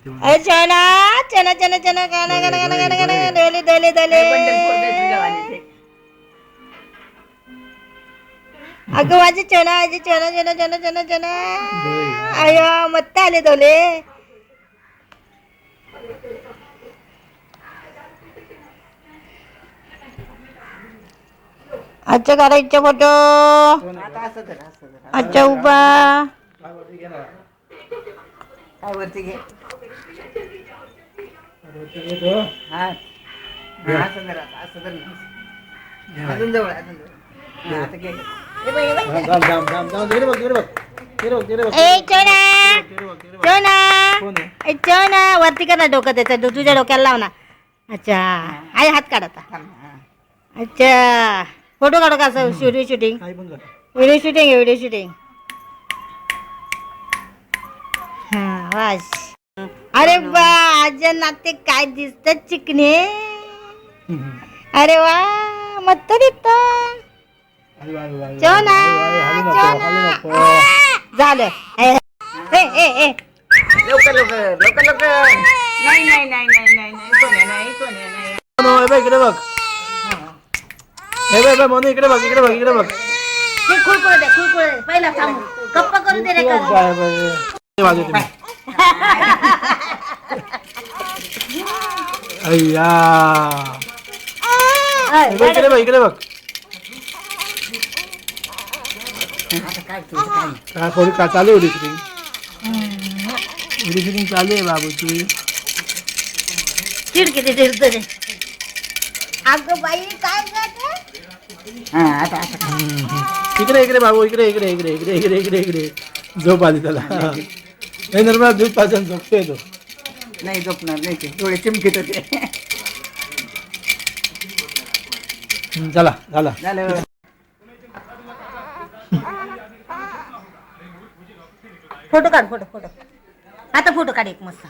अरे चना चना चना चना गाना गाना गाना गाना गाना दोले दोले दोले अगं माझे चना चना चना चना चना चना अयो मत्त आले दोले आजच्या काढायचा फोटो आजच्या उभा काय वरती घे अजून जवळ आता घे ए चोना चोना ए चोना वरती कर ना डोकं त्याचं तुझ्या डोक्याला लाव ना अच्छा आहे हात काढ आता अच्छा फोटो काढू का असं video shooting video shooting video shooting हा वास अरे वा आज नाते काय दिसतात चिकने अरे वा मस्त दिसत चोना चोना झालं ए ए ए लवकर लवकर लवकर लवकर नाही नाही नाही नाही नाही नाही सोन्या नाही सोन्या नाही इकडे बघ हे बघ मोनू इकडे बघ इकडे बघ इकडे बघ ते खुळखुळ दे पहिला थांब गप्पा करू दे रे का अय्या इकडे बघ इकडे बघ काय थोडी का चालू आहे शूटिंग चालू आहे बाबूची चिड किती दिसत रे अगं बाई काय इकडे इकडे बाबू इकडे इकडे इकडे इकडे इकडे इकडे इकडे झोप आली त्याला नाही नर्मदा दूध पाजून झोपतोय तो नाही झोपणार नाही ते डोळे चिमकीत होते चला झाला झालं फोटो काढ फोटो फोटो आता फोटो काढ एक मस्त